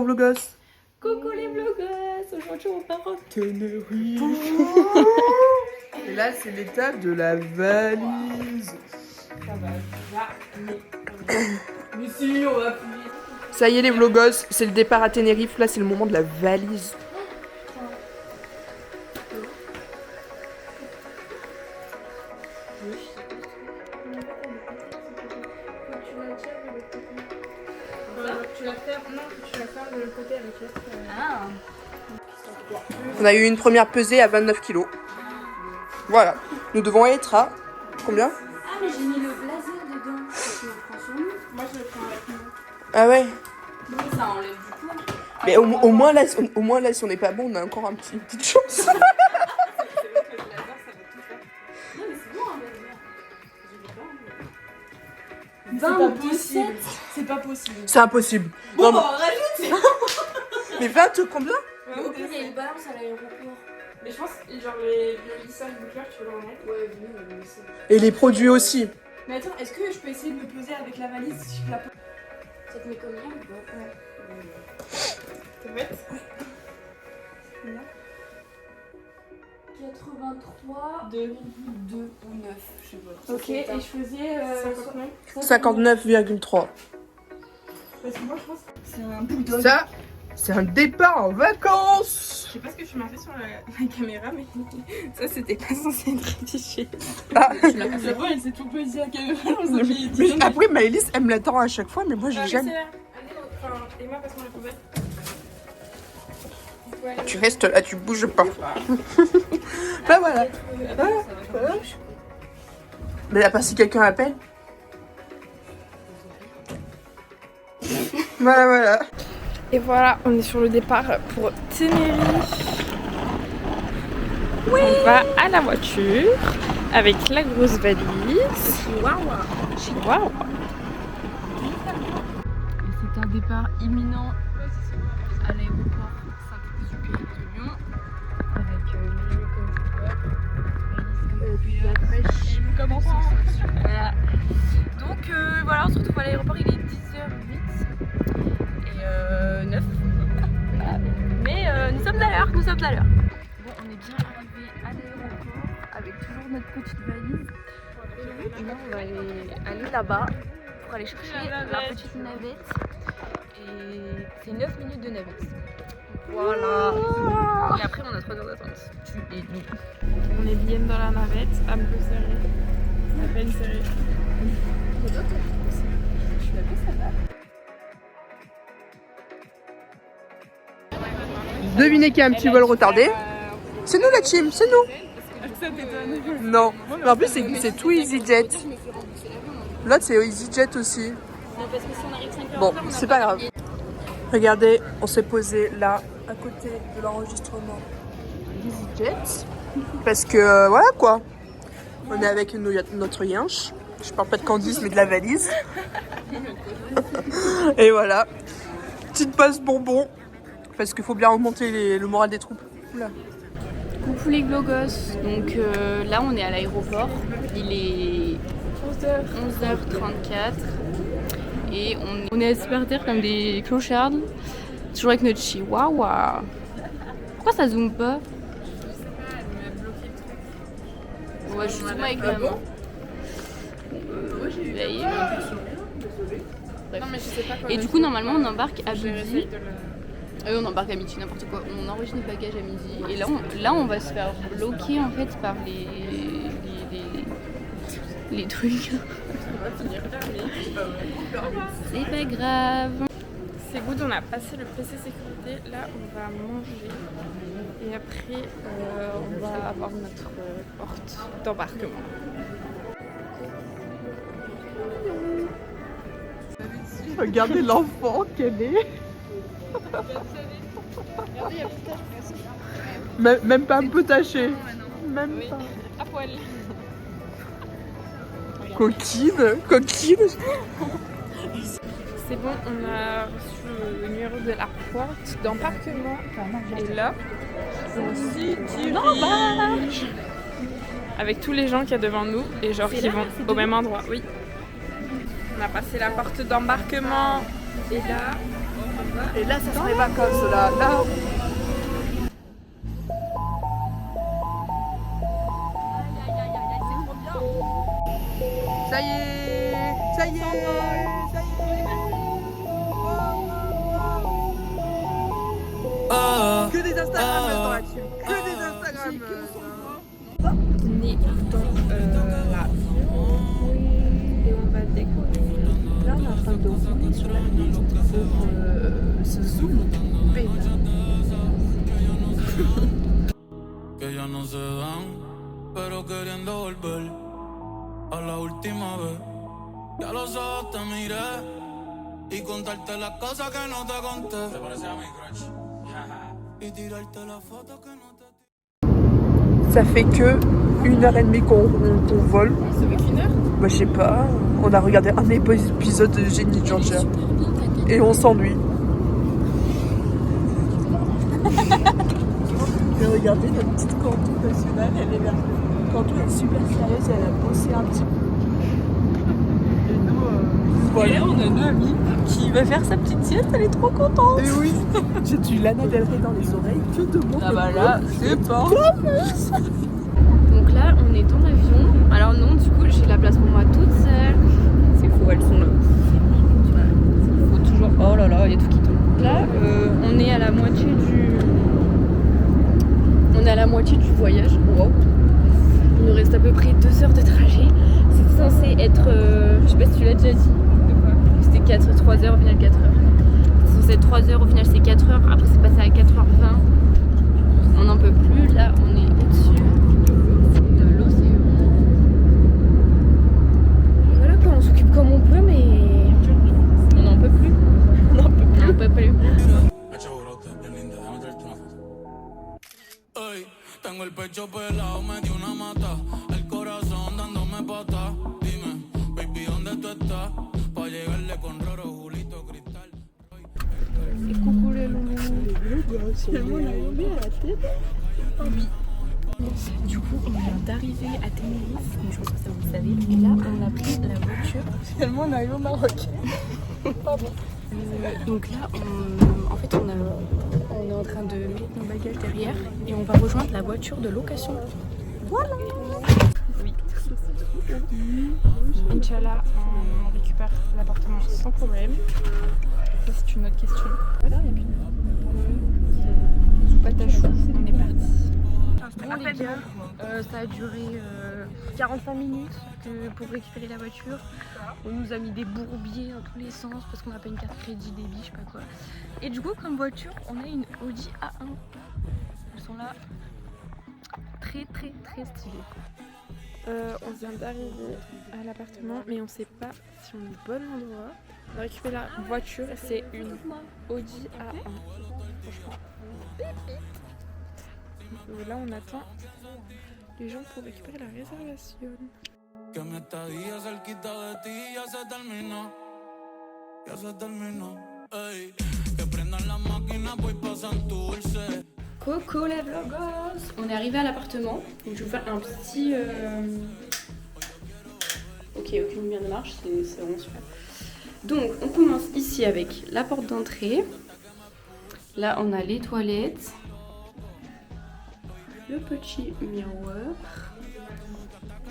vlogos. Coucou les vlogos. Aujourd'hui on part en Tenerife. Et là c'est l'étape de la valise. Ça va jamais. Mais si, on va plus vite. Ça y est les vlogos, c'est le départ à Tenerife. Là c'est le moment de la valise. On a eu une première pesée à 29 kilos. Voilà. Nous devons être à combien? Ah mais j'ai mis le blazer dedans. Parce qu'on prend sur nous. Moi je le prends avec moi. Ah ouais. Oui, ça enlève du poids. Mais au moins là, si on n'est pas bon, on a encore une petite chance. Non mais c'est bon un blazer. 27. C'est pas possible. C'est impossible. Bon, Non, rajoute. mais 20 combien? Mais au pire, il y a une balance à l'aéroport. Mais je pense genre le lissage boucleur tu veux le remettre. Ouais, oui, mais c'est... Et les produits aussi. Mais attends, est-ce que je peux essayer de me poser avec la valise si je la pose? Ça te met combien ou pas? Ouais. T'es bête? 83,2 ou 9, je sais pas. Ok, et je faisais 59,3. Parce que moi je pense que c'est un bulldog. Ça, c'est un départ en vacances. Je sais pas ce que je marquais sur la caméra, mais ça c'était pas censé être affiché. Ah. La voix elle s'est tout posée à la caméra. Mais après, Maëlys, elle me l'attend à chaque fois, mais moi, j'ai jamais. Et moi, passe-moi la poubelle. Tu restes là, tu bouges pas. Bah voilà. Mais là, pas si quelqu'un appelle. Voilà. Et voilà, on est sur le départ pour Tenerife. Oui. On va à la voiture avec la grosse valise. Chihuahua. Et c'est un départ imminent à l'aéroport Saint-Exupéry de Lyon avec nous commençons. Voilà. Donc voilà, on se retrouve à l'aéroport, il est 10h08 et 9. Voilà. Mais nous sommes à l'heure, Bon, on est bien arrivé à l'aéroport avec toujours notre petite valise. Et là, on va aller là-bas pour aller chercher la petite navette. Et c'est 9 minutes de navette. Voilà. Et après, on a 3 heures d'attente. Et nous. On est bien dans la navette, un peu serré. À peine serré. Je suis là, ça va. Devinez qui a un petit vol retardé. C'est nous la team, c'est nous. Non. Mais en plus, c'est tout EasyJet. L'autre, c'est EasyJet aussi. Bon, c'est pas grave. Regardez, on s'est posé là, à côté de l'enregistrement d'EasyJet. Parce que, voilà quoi. On est avec notre yinche. Je parle pas de Candice, mais de la valise. Et voilà. Petite passe bonbon. Parce qu'il faut bien remonter le moral des troupes. Oula. Coucou les vlogos. Donc là, on est à l'aéroport. Il est 11h34. Et on est à se faire taire comme des clochards. Toujours avec notre chihuahua. Pourquoi ça zoome pas? Ouais, je suis zoomée avec maman. Et du coup, normalement, on embarque à midi. On embarque à midi, n'importe quoi. On enregistre nos bagages à midi. Et là, on va se faire bloquer en fait par les trucs. C'est pas grave. C'est good, on a passé le PC sécurité. Là, on va manger. Et après, on va avoir notre porte d'embarquement. Regardez l'enfant qu'elle est. Même pas un peu taché. Même pas. À poil. Coquine. C'est bon, on a reçu le numéro de la porte d'embarquement. Et là, on s'y dirige. Avec tous les gens qu'il y a devant nous et genre qui vont au même endroit. Oui. On a passé la porte d'embarquement et là, Et là, ça sera les vacances, là. Ça y est, ça y est, ça y est. Que des Instagrammeuses dans la team, que des Instagrammeuses. On est dans la et on va découvrir. Là, on est en train de rouler sur la piste pour ce zoom. Que ya no se dan, pero queriendo volver a la última vez. Ya los ojos te miré y contarte las cosas que no te conté. Te parecía a mi crush. Y tirarte la foto que no te. Ça fait que 1h30 qu'on vole. Ça fait qu'une heure. Bah, je sais pas. On a regardé un épisode de Génie de Georgia. Et on s'ennuie. Mais regardez notre petite Cantou nationale, elle est là. Cantou est super sérieuse, elle a bossé un petit peu. Et nous, voilà. Et là, on a une amie qui va faire sa petite sieste, elle est trop contente. Et oui, j'ai du Lana Del Rey dans les oreilles, que de bon. Ah bah là, c'est pas. Donc là, on est dans l'avion. Alors non, du coup, j'ai la place pour moi toute seule. C'est faux, elles sont là. Faut toujours. Oh là là, il y a tout qui tombe. Là, on est à la moitié du. On est à la moitié du voyage. Wow. Il nous reste à peu près 2 heures de trajet. C'est censé être. Je sais pas si tu l'as déjà dit. C'était 3 heures, au final 4 heures. C'est censé être 3 heures, au final c'est 4 heures. Après, c'est passé à 4h20. On n'en peut plus. Là, on est au-dessus de l'océan. Voilà quoi, on s'occupe comme on peut, mais. On n'en peut plus. On n'en peut plus. Ey, tengo el pecho pelado, me dio una mata. El corazón dándome pata. Dime, baby, ¿dónde tú estás? Pa' llegarle con Roro, Julito, Cristal. Et coucou les loulous. Tellement la lomée à la tête. Oui. Du coup, on vient d'arriver à Tenerife, mais je pense que ça vous le savez. Et là, on a pris la voiture. Tellement on arrive au Maroc. Pardon. Donc là, en fait, on est en train de mettre nos bagages derrière et on va rejoindre la voiture de location. Voilà. Oui. Inch'Allah, on récupère l'appartement sans problème. Ça, c'est une autre question. Voilà, et puis patachou, on est parti. Bon les gars, ça a duré 45 minutes pour récupérer la voiture. On nous a mis des bourbiers dans tous les sens parce qu'on n'a pas une carte crédit, débit, je sais pas quoi. Et du coup, comme voiture, on a une Audi A1. Elles sont là, très très très stylées. On vient d'arriver à l'appartement, mais on sait pas si on est au bon endroit. On a récupéré la voiture, c'est une Audi A1. Franchement. Là, on attend les gens pour récupérer la réservation. Que mi estadía cerquita de ti ya se terminó. Ya se terminó. Ey, que prendan la máquina, voy pasan tu dulce. Coco les vlogos. On est arrivé à l'appartement. Donc je vais vous faire un petit. Ok, aucune lumière ne marche, c'est vraiment super. Donc on commence ici avec la porte d'entrée. Là on a les toilettes. Le petit miroir.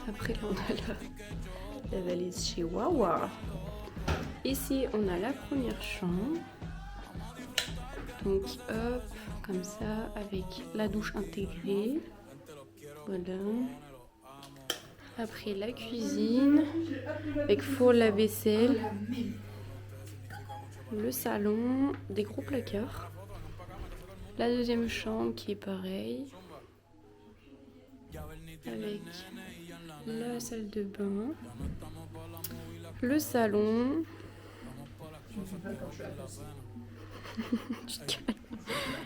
Après là on a la valise chez Wawa. Ici on a la première chambre. Donc hop, comme ça, avec la douche intégrée. Voilà. Après la cuisine, avec four lave-vaisselle. Le salon, des gros placards. La deuxième chambre qui est pareil. Avec la salle de bain. Le salon.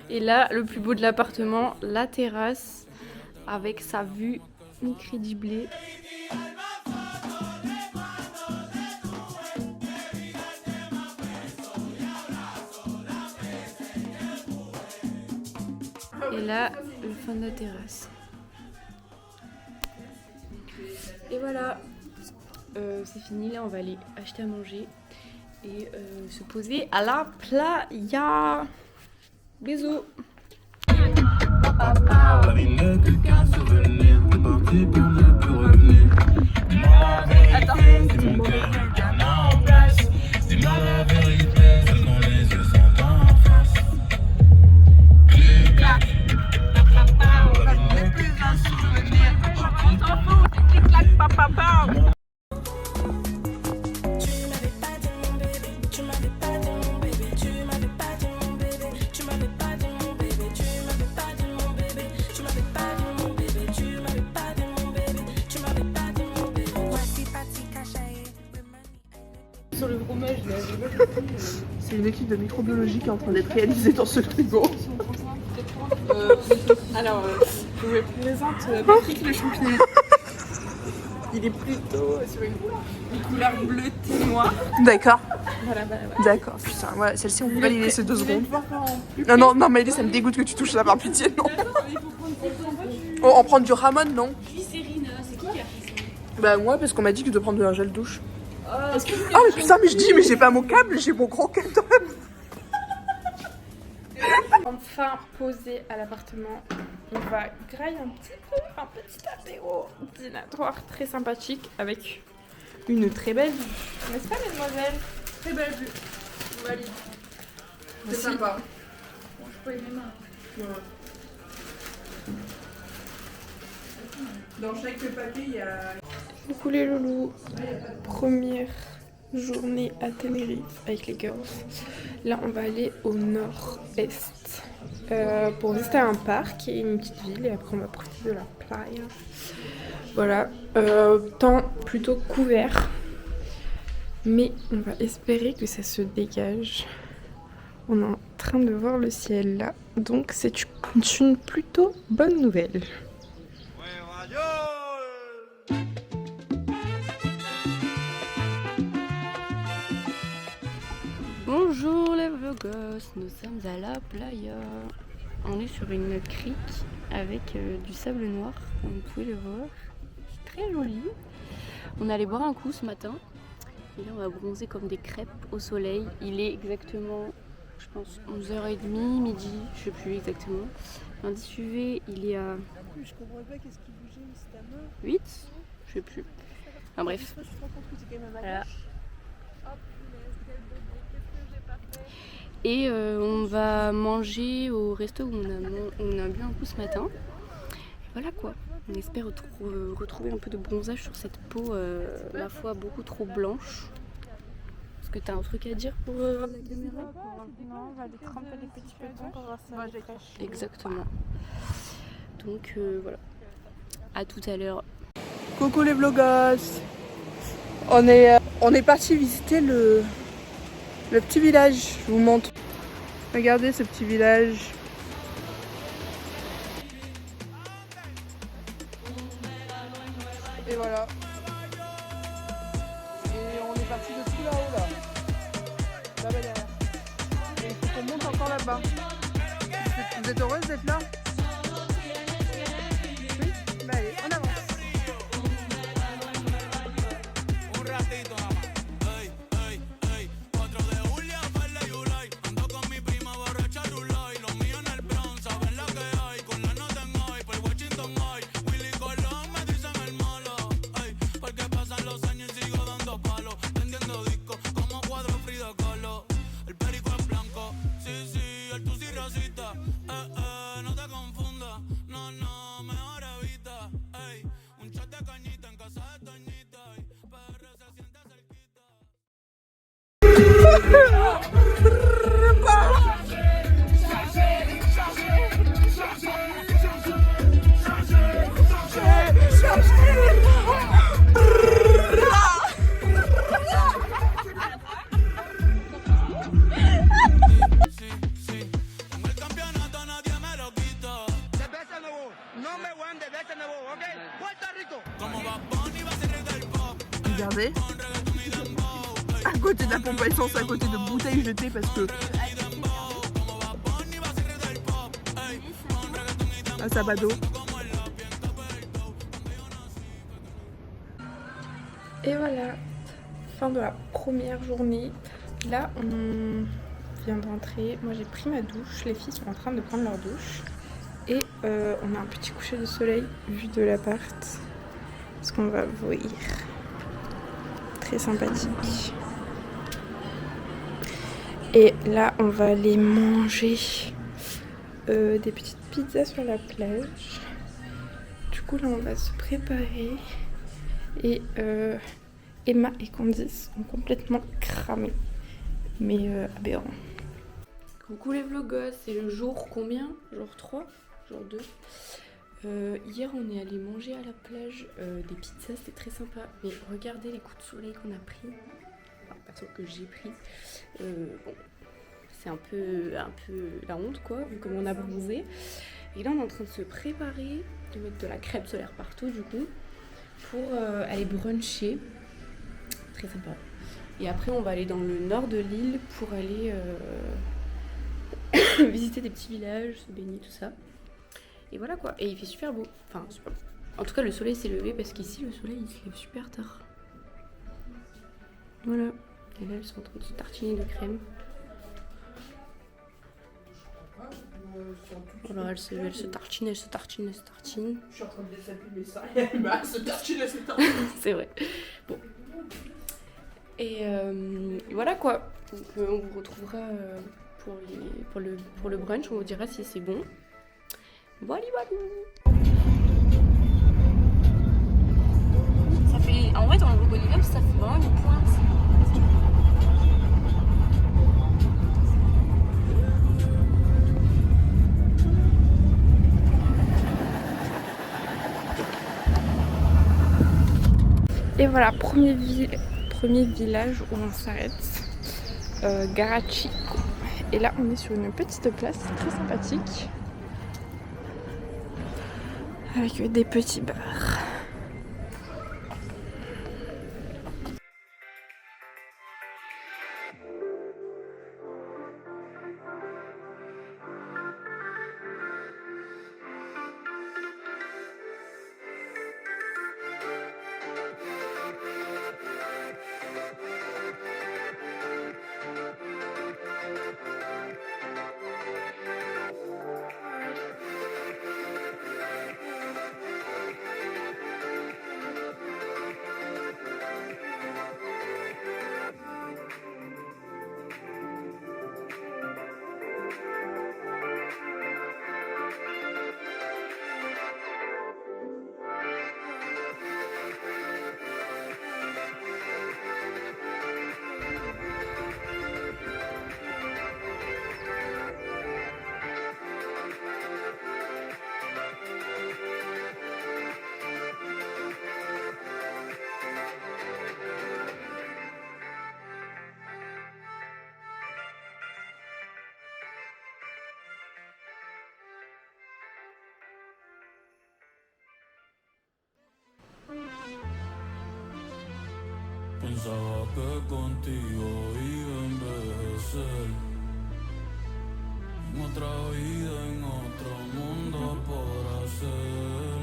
Et là, le plus beau de l'appartement, la terrasse avec sa vue incroyable. Et là, le fond de la terrasse. Et voilà, c'est fini. Là, on va aller acheter à manger. et se poser à la playa. Bisous. La vie n'est que qu'un souvenir. T'es parti pour ne plus revenir. Attends. C'est mon cœur qui t'en embrasse. Dis-moi la vérité, celle dont les yeux sont en face. Clic-clac. La vie n'est que qu'un souvenir. Clic-clac, papa. Sur le fromage là, C'est une équipe de microbiologie qui est en train d'être réalisée dans ce frigo. alors, je vous présente Patrick le champignon. Il est plutôt sur une couleur bleutée noire. D'accord. Voilà. D'accord. Putain, ouais, celle-ci, on peut pas les laisser 2 secondes. Non, Maëlys, ça me dégoûte que tu touches ça par pitié, non. Oh, on prend du Ramon, non? Glycérine, c'est qui a fait ça? Bah, moi, parce qu'on m'a dit que de prendre un gel douche. Ah, mais putain, mais je dis, mais j'ai pas mon câble, j'ai mon gros câble dans la bouche. Enfin posé à l'appartement, on va grailler un petit apéro dînatoire très sympathique avec une très belle vue. N'est-ce pas, mesdemoiselles? Très belle vue. On valide. C'est sympa. Bon, je peux aimer ma. Dans chaque papier, il y a... Coucou les loulous. Première journée à Tenerife avec les girls. Là, on va aller au nord-est pour visiter un parc et une petite ville et après on va profiter de la playa. Voilà, temps plutôt couvert, mais on va espérer que ça se dégage. On est en train de voir le ciel là, donc c'est une plutôt bonne nouvelle. Bonjour les vlogos, nous sommes à la playa. On est sur une crique avec du sable noir, comme vous pouvez le voir. C'est très joli. On allait boire un coup ce matin et là on va bronzer comme des crêpes au soleil. Il est exactement, je pense, 11h30, midi, je sais plus exactement. L'indice UV il est à... Je comprends pas qu'est-ce qui bougeait, mais c'est ta main. 8, je sais plus. Enfin bref. Voilà. Et on va manger au resto où on a bu un coup ce matin. Et voilà quoi. On espère retrouver un peu de bronzage sur cette peau, ma foi, beaucoup trop blanche. Est-ce que tu as un truc à dire pour la caméra? Non, on va aller tremper les petits pétons pour voir si ça est fraîche. Exactement. Donc voilà. À tout à l'heure. Coucou les vlogos. On est parti visiter le petit village. Je vous montre. Regardez ce petit village. Et voilà. Et on est parti de tout là-haut là. Là-bas derrière. Et il faut qu'on monte encore là-bas. Vous êtes heureuse d'être là? Oui? Bah allez, on avance. Regardez. À côté de la pompe à essence, à côté de bouteilles jetées parce que... Un sabat d'eau. Et voilà, fin de la première journée. Là, on vient d'entrer. Moi, j'ai pris ma douche. Les filles sont en train de prendre leur douche. Et on a un petit coucher de soleil vu de l'appart. Ce qu'on va voir. Très sympathique. Et là, on va aller manger des petites pizzas sur la plage. Du coup, là, on va se préparer. Et Emma et Candice sont complètement cramées. Mais aberrant. Coucou les vlogos, c'est le jour combien? Jour 3? Jour 2. Hier on est allé manger à la plage des pizzas, c'était très sympa. Mais regardez les coups de soleil qu'on a pris. Enfin, perso que j'ai pris. Bon, c'est un peu la honte quoi, vu comme on a bronzé. Et là on est en train de se préparer, de mettre de la crème solaire partout du coup, pour aller bruncher. Très sympa. Et après on va aller dans le nord de l'île pour aller visiter des petits villages, se baigner, tout ça. Et voilà quoi. Et il fait super beau. Enfin, super beau. En tout cas, le soleil s'est levé parce qu'ici, le soleil il se lève super tard. Voilà. Et là, elles sont en train de se tartiner de crème. Alors, elles se tartinent, elles se tartinent, elles se tartinent. Je suis en train de les allumer ça. Bah, se tartine, se tartine. C'est vrai. Bon. Et voilà quoi. Donc, on vous retrouvera pour le brunch. On vous dira si c'est bon. Voilà, voilà. Ça fait... En fait, on le reconnaît bien parce que ça fait vraiment une pointe. Et voilà, premier village où on s'arrête. Garachico. Et là, on est sur une petite place très sympathique. Avec des petits bars. Pensaba que contigo iba a envejecer. En otra vida, en otro mundo por hacer.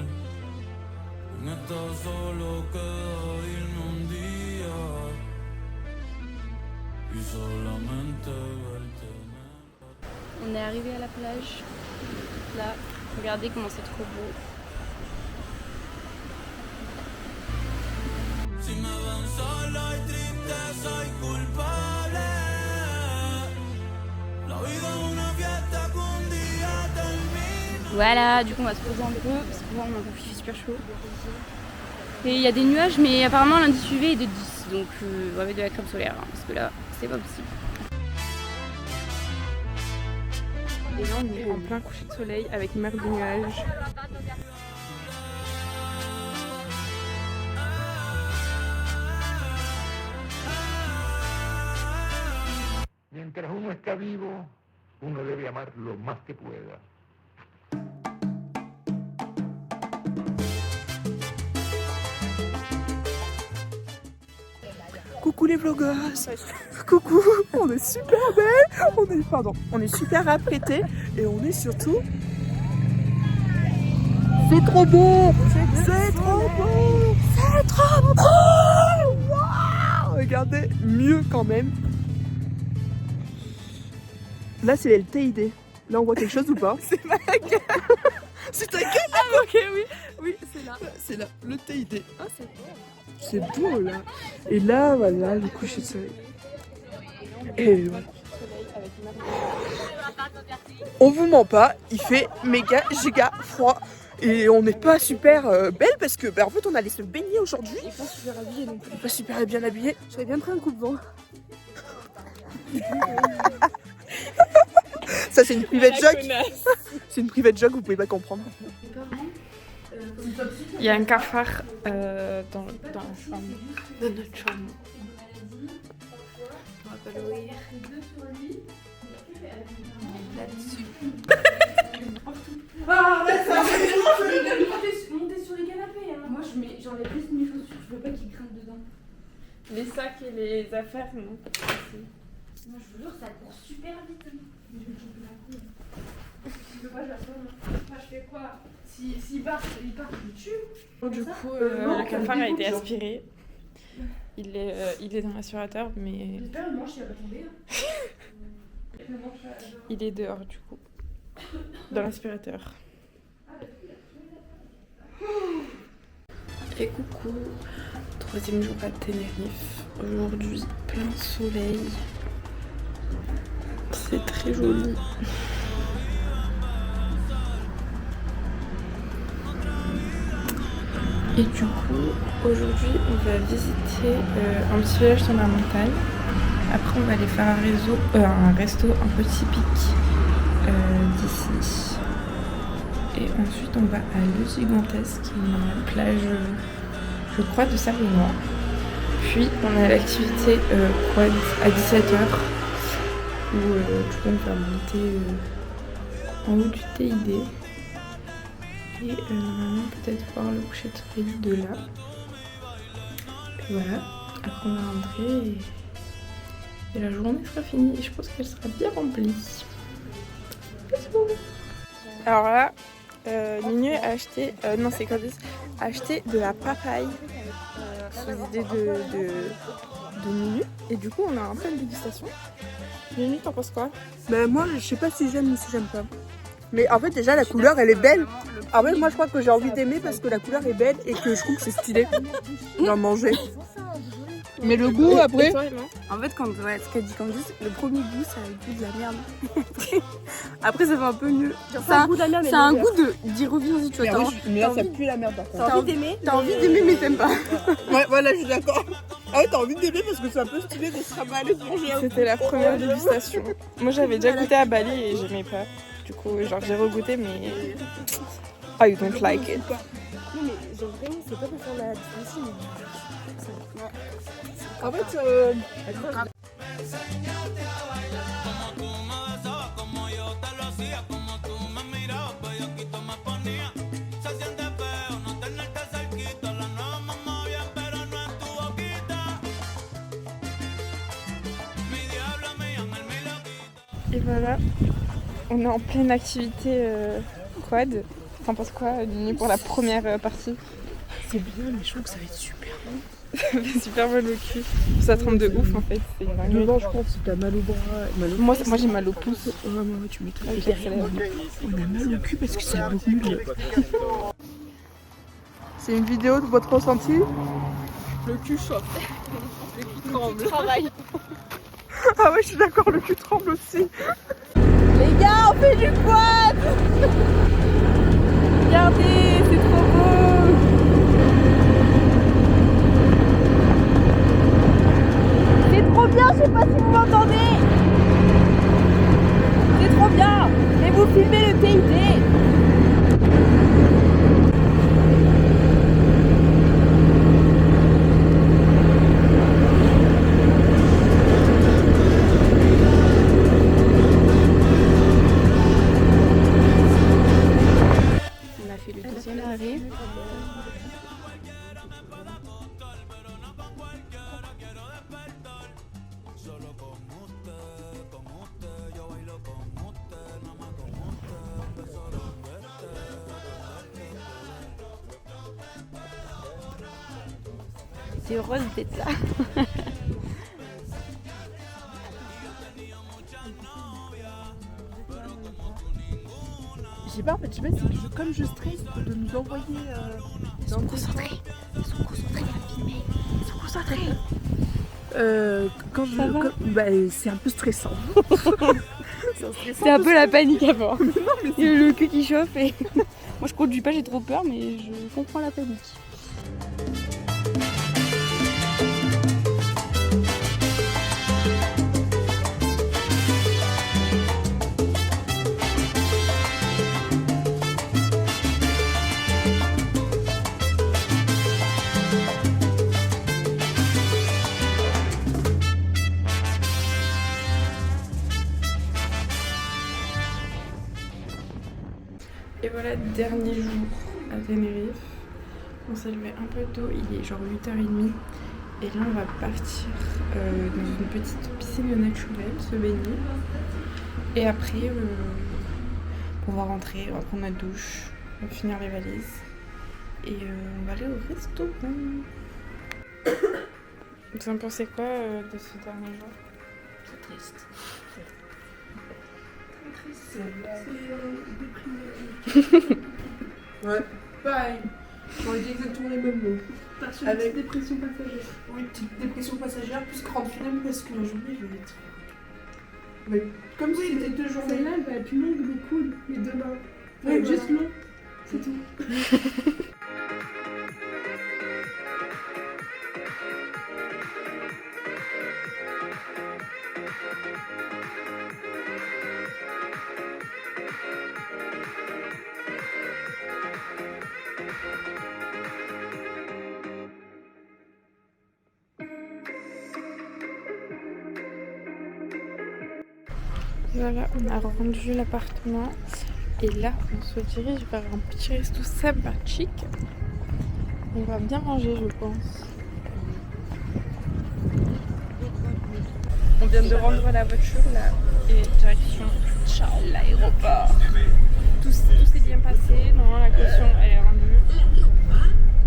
En esta solo queda irme un día y solamente verte. On est arrivé à la plage. Là, regardez comment c'est trop beau. Si me ven solo hay tristeza y culpable. La vida es una fiesta qu'un día termine. Voilà, du coup on va se poser un peu, parce que là on a compris qu'il fait super chaud. Et il y a des nuages, mais apparemment l'indice UV est de 10, donc on va mettre de la crème solaire, hein, parce que là c'est pas possible. Et là, on est en plein coucher de soleil avec mer de nuages. Mientras uno está vivo, uno debe amar lo más que pueda. Coucou les vloggers. Coucou, on est super belles. On est super apprêtés et on est surtout... C'est trop beau. C'est trop beau. C'est trop beau. Wow. Regardez, mieux quand même. Là, c'est le TID. Là, on voit quelque chose ou pas? C'est ma gueule. C'est ta gueule là. Ah ok, oui, oui, c'est là. C'est là, le TID. Oh, c'est beau. C'est beau là. Et là, voilà, le coucher de soleil. Et voilà. On vous ment pas, il fait méga giga froid. Et on n'est pas super belle parce que en fait on allait se baigner aujourd'hui. Il est pas super habillé non plus. On n'est pas super bien habillé. J'aurais bien pris un coup de vent. Ça c'est une private joke. C'est une private joke, vous pouvez pas comprendre. Il y a un cafard dans la chambre. Dans notre chambre. On va pas l'ouvrir. Là-dessus. Montez sur les canapés. Hein. Moi, j'enlève juste mes chaussures. Je veux pas qu'ils grimpent dedans. Les sacs et les affaires, non. Moi, je vous jure, ça court super vite. Je vais me choper la couille. Je peux pas, je la somme. Moi, je fais quoi? S'il part, il me tue. Du coup, le cafard a été aspiré. Il est dans l'aspirateur, mais J'espère le manche, il va pas tomber. il est dehors du coup. Dans l'aspirateur. Et coucou, 3e jour à Tenerife. Aujourd'hui, plein soleil. C'est très joli. Et du coup, aujourd'hui, on va visiter un petit village dans la montagne. Après, on va aller faire un resto un peu typique d'ici. Et ensuite, on va à Le Gigantesque, qui est une plage, je crois, de sable noir. Puis, on a l'activité quad à 17h, où du coup, on va monter en haut du TID. Et normalement, peut-être voir le coucher de soleil de là. Et voilà, après on va rentrer et la journée sera finie. Et je pense qu'elle sera bien remplie. Alors là, Ninu a acheté, non c'est Candice, a acheté de la papaye sous l'idée de Ninu. Et du coup, on a un peu de dégustation. Ninu, t'en penses quoi? Ben moi, je sais pas si j'aime ou si j'aime pas. Mais en fait, déjà, la couleur, elle est belle. En fait, moi, je crois que j'ai envie d'aimer parce que la couleur est belle et que je trouve que c'est stylé d'en manger. Mais le goût, après... En fait, quand ce qu'a dit Candice, le premier goût, ça a le goût de la merde. Après, ça fait un peu mieux. C'est un goût d'y reviens-y, tu vois. Mais là, ça pue la merde, par contre. T'as envie d'aimer, mais t'aimes pas. Ouais, voilà, je suis d'accord. Ah ouais, t'as envie d'aimer parce que c'est un peu stylé de se ramaler de manger un C'était la première dégustation. Moi, j'avais déjà goûté à Bali et j'aimais pas. Du coup, genre, j'ai regoûté, mais... I don't like it. Non, mais genre, vraiment, c'est pas pour faire la difficile, En fait, Et voilà, on est en pleine activité quad. T'en penses quoi, Nini, pour la première partie? c'est bien, mais je trouve que ça va être super. Ça fait super mal au cul. Ça trempe de ouf en fait. C'est une dinguerie. Non, je pense que t'as mal au bras, mal au Moi j'ai mal au pouce. Ouais, tu m'étonnes. On a mal au cul parce que ça brûle. C'est une vidéo de votre ressenti? Le cul chauffe. Le cul tremble. Travail. Ah ouais, je suis d'accord, le cul tremble aussi. Les gars, on fait du quad. Regardez, c'est trop beau. C'est trop bien, je sais pas si vous m'entendez. C'est trop bien. Et vous filmez le TID. C'est heureuse d'être là. sais pas, en fait, je sais pas, c'est que comme je stresse de nous envoyer dans le concentrés. Ils sont concentrés à filmer. Ils sont concentrés. C'est un peu stressant. C'est un peu la panique avant. Il y a le cul qui chauffe et moi je conduis pas, j'ai trop peur, mais je comprends la panique. Et voilà, dernier jour à Tenerife. On s'est levé un peu tôt, il est genre 8h30. Et là on va partir dans une petite piscine naturelle, se baigner. Et après on va rentrer, on va prendre notre douche, on va finir les valises. Et on va aller au restaurant. Vous en pensez quoi de ce dernier jour? C'est triste. Ouais, pareil. J'aurais dit exactement les mêmes mots. Avec dépression passagère. Oui, petite dépression passagère, plus grande flemme parce que la journée je vais être. Mais comme si c'était 2 journées. Celle-là, elle va être longue mais cool, mais demain. Ouais, Juste long, c'est tout. Voilà, on a rendu l'appartement et là on se dirige vers un petit resto sympathique. On va bien manger, je pense. On vient de rendre la voiture là et direction l'aéroport. Tout s'est bien passé, non, la caution elle est rendue.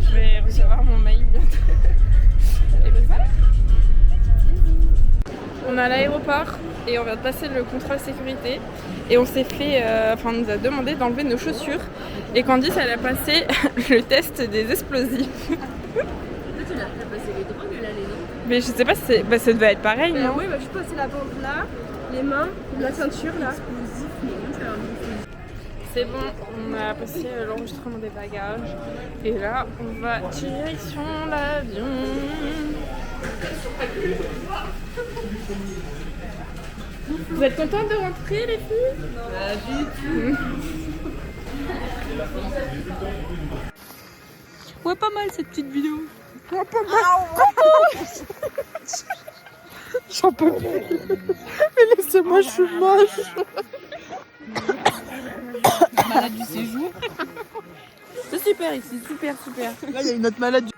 Je vais recevoir mon mail bientôt. Et ben voilà. On est à l'aéroport et on vient de passer le contrôle sécurité et on s'est fait, on nous a demandé d'enlever nos chaussures et Candice elle a passé le test des explosifs. Tu l'as passé les drogues là, les noms. Mais je sais pas si ça devait être pareil, non? Oui, juste passer la bande là, les mains, la ceinture là. C'est bon, on a passé l'enregistrement des bagages et là on va direction l'avion. Vous êtes contentes de rentrer les filles? Pas du tout. Ouais, pas mal cette petite vidéo. Ouais, pas mal. J'en peux plus. Mais laissez-moi, je suis moche. Malade du séjour. C'est super ici, super. Là, il y a une autre malade.